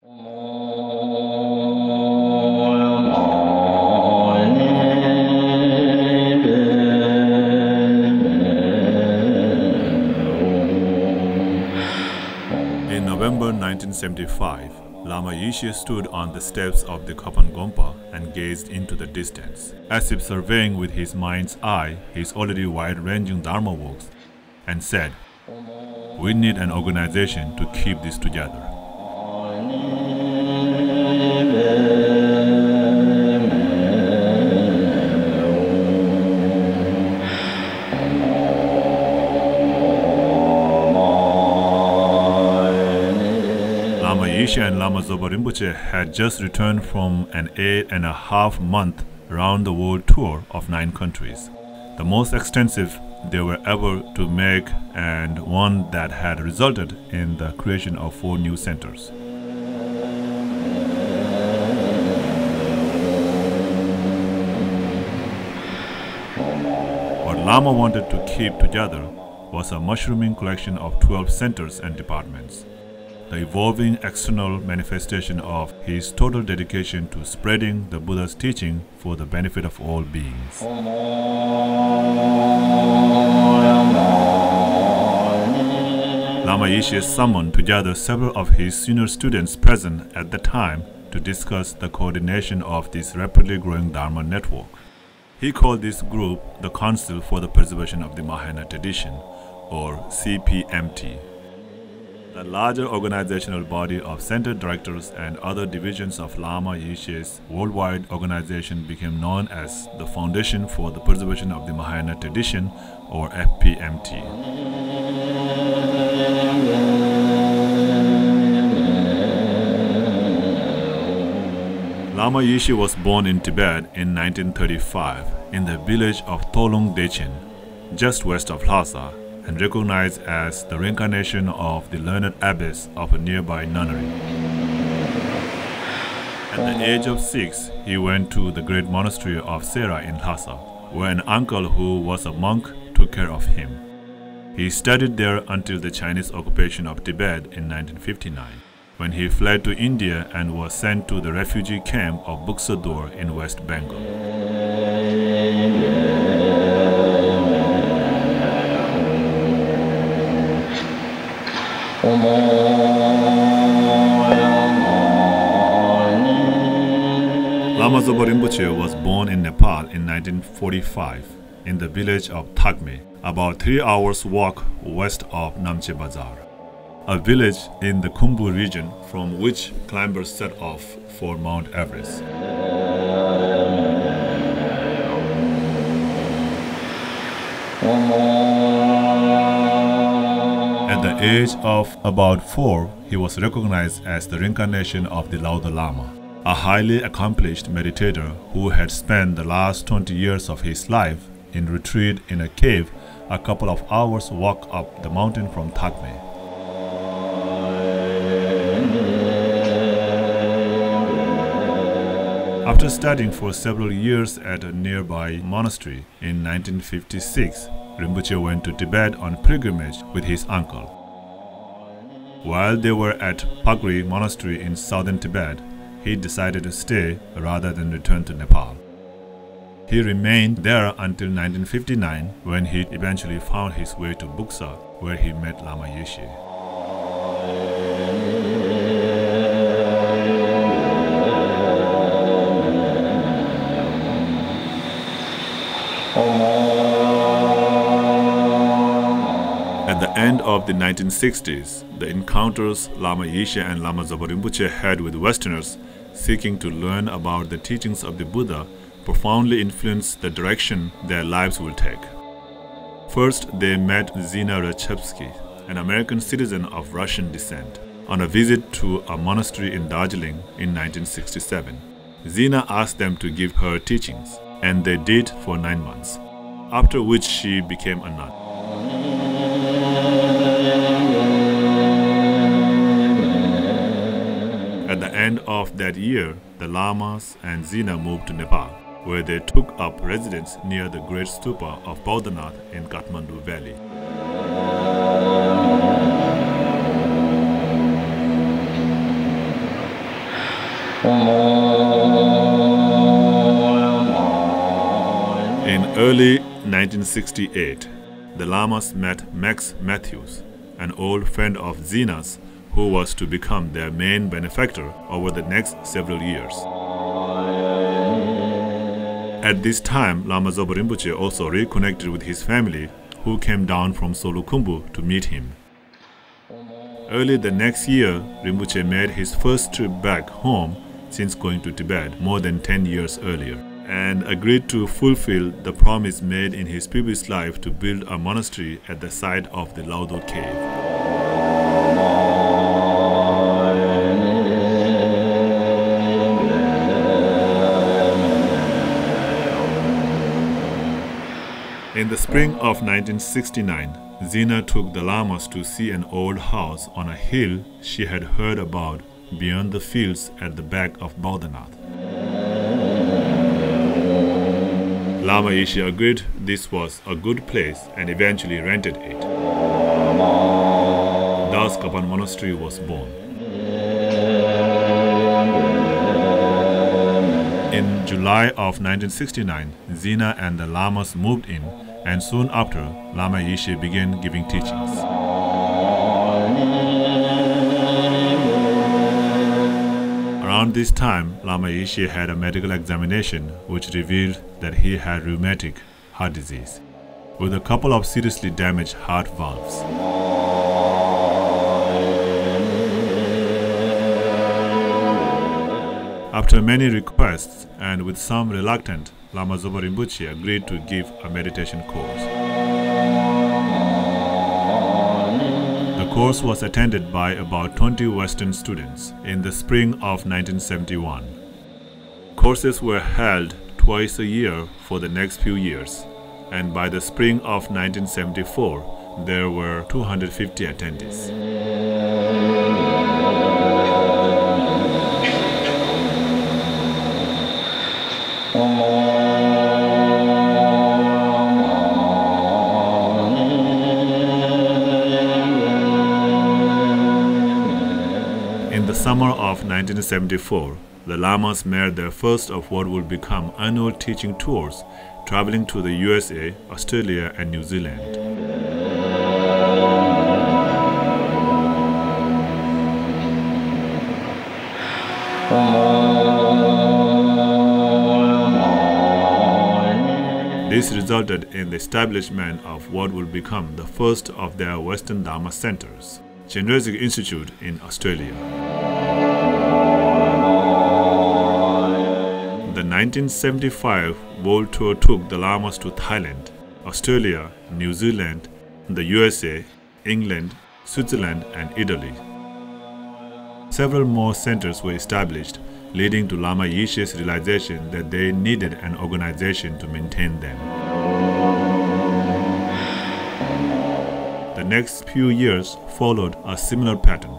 In November 1975, Lama Yeshe stood on the steps of the Kopan Gompa and gazed into the distance, as if surveying with his mind's eye his already wide-ranging Dharma works, and said, "We need an organization to keep this together." Lama Yeshe and Lama Zopa Rinpoche had just returned from an 8.5-month round-the-world tour of 9 countries, the most extensive they were ever to make and one that had resulted in the creation of 4 new centers. What Lama wanted to keep together was a mushrooming collection of 12 centers and departments, the evolving external manifestation of his total dedication to spreading the Buddha's teaching for the benefit of all beings. Lama Yeshe summoned together several of his senior students present at the time to discuss the coordination of this rapidly growing Dharma network. He called this group the Council for the Preservation of the Mahayana Tradition, or CPMT. The larger organizational body of center directors and other divisions of Lama Yeshe's worldwide organization became known as the Foundation for the Preservation of the Mahayana Tradition, or FPMT. Lama Yeshe was born in Tibet in 1935 in the village of Tolung Dechin, just west of Lhasa, and recognized as the reincarnation of the learned abbess of a nearby nunnery. At the age of 6, he went to the great monastery of Sera in Lhasa, where an uncle who was a monk took care of him. He studied there until the Chinese occupation of Tibet in 1959, when he fled to India and was sent to the refugee camp of Buksadur in West Bengal. Lama Zopa Rinpoche was born in Nepal in 1945 in the village of Thakme, about 3 hours walk west of Namche Bazar, a village in the Khumbu region from which climbers set off for Mount Everest. At the age of about 4, he was recognized as the reincarnation of the Lauda Lama, a highly accomplished meditator who had spent the last 20 years of his life in retreat in a cave a couple of hours' walk up the mountain from Thakme. After studying for several years at a nearby monastery, in 1956, Rinpoche went to Tibet on pilgrimage with his uncle. While they were at Pagri Monastery in southern Tibet, he decided to stay rather than return to Nepal. He remained there until 1959, when he eventually found his way to Buksa, where he met Lama Yeshe. At the end of the 1960s, the encounters Lama Yeshe and Lama Zopa Rinpoche had with Westerners seeking to learn about the teachings of the Buddha profoundly influenced the direction their lives will take. First, they met Zina Rachevsky, an American citizen of Russian descent, on a visit to a monastery in Darjeeling in 1967. Zina asked them to give her teachings, and they did for 9 months, after which she became a nun. At the end of that year, the Lamas and Zina moved to Nepal, where they took up residence near the great stupa of Bodhanath in Kathmandu Valley. In early 1968, the Lamas met Max Matthews, an old friend of Zena's, who was to become their main benefactor over the next several years. At this time, Lama Zobo Rinpoche also reconnected with his family, who came down from Solukhumbu to meet him. Early the next year, Rinpoche made his first trip back home since going to Tibet more than 10 years earlier, and agreed to fulfill the promise made in his previous life to build a monastery at the site of the Laudo cave. In the spring of 1969, Zena took the Lamas to see an old house on a hill she had heard about beyond the fields at the back of Bauddhanath. Lama Yeshe agreed this was a good place and eventually rented it. Thus, Kapan Monastery was born. In July of 1969, Zena and the Lamas moved in, and soon after, Lama Yeshe began giving teachings. Around this time, Lama Yeshe had a medical examination which revealed that he had rheumatic heart disease, with a couple of seriously damaged heart valves. After many requests and with some reluctance, Lama Zobo Rinpoche agreed to give a meditation course. The course was attended by about 20 Western students in the spring of 1971. Courses were held twice a year for the next few years, and by the spring of 1974, there were 250 attendees. In the summer of 1974, the Lamas made their first of what would become annual teaching tours, traveling to the USA, Australia, and New Zealand. This resulted in the establishment of what would become the first of their Western Dharma centers, Chenrezig Institute in Australia. The 1975 World Tour took the Lamas to Thailand, Australia, New Zealand, the USA, England, Switzerland, and Italy. Several more centers were established, leading to Lama Yeshe's realization that they needed an organization to maintain them. The next few years followed a similar pattern.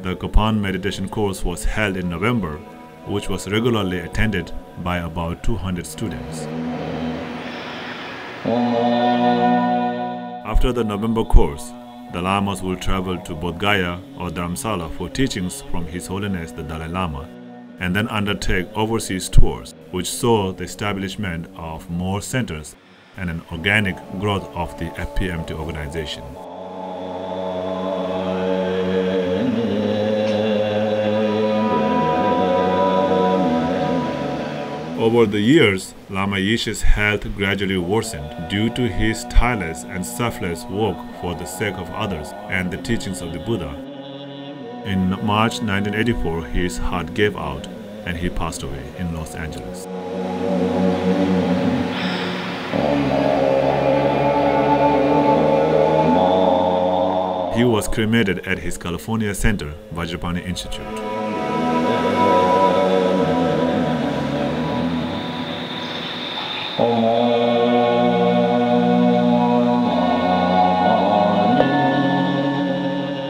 The Kapan meditation course was held in November, which was regularly attended by about 200 students. After the November course, the Lamas will travel to Bodh Gaya or Dharamsala for teachings from His Holiness the Dalai Lama, and then undertake overseas tours, which saw the establishment of more centers and an organic growth of the FPMT organization. Over the years, Lama Yeshe's health gradually worsened due to his tireless and selfless work for the sake of others and the teachings of the Buddha. In March 1984, his heart gave out and he passed away in Los Angeles. He was cremated at his California center, Vajrapani Institute.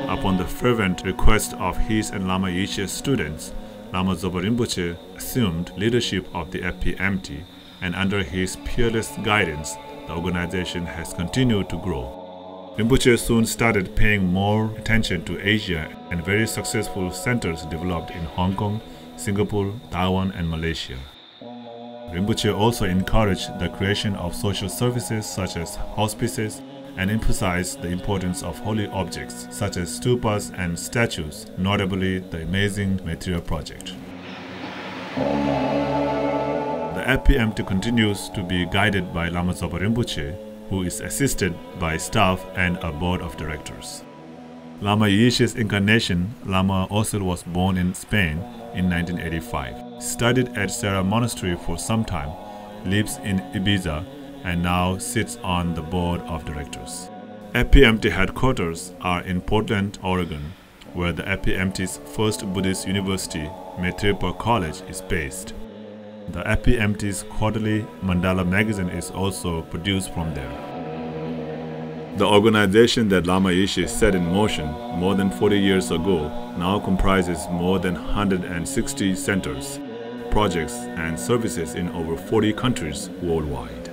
Upon the fervent request of his and Lama Yeshe's students, Lama Zobo Rinpoche assumed leadership of the FPMT, and under his peerless guidance, the organization has continued to grow. Rinpoche soon started paying more attention to Asia, and very successful centers developed in Hong Kong, Singapore, Taiwan, and Malaysia. Rinpoche also encouraged the creation of social services such as hospices and emphasized the importance of holy objects such as stupas and statues, notably the amazing material project. The FPMT continues to be guided by Lama Zopa Rinpoche, who is assisted by staff and a board of directors. Lama Yeshe's incarnation, Lama Osil, was born in Spain in 1985, studied at Serra Monastery for some time, lives in Ibiza, and now sits on the board of directors. FPMT headquarters are in Portland, Oregon, where the FPMT's first Buddhist university, Maitripa College, is based. The FPMT's quarterly Mandala magazine is also produced from there. The organization that Lama Yeshe set in motion more than 40 years ago now comprises more than 160 centers, projects, and services in over 40 countries worldwide.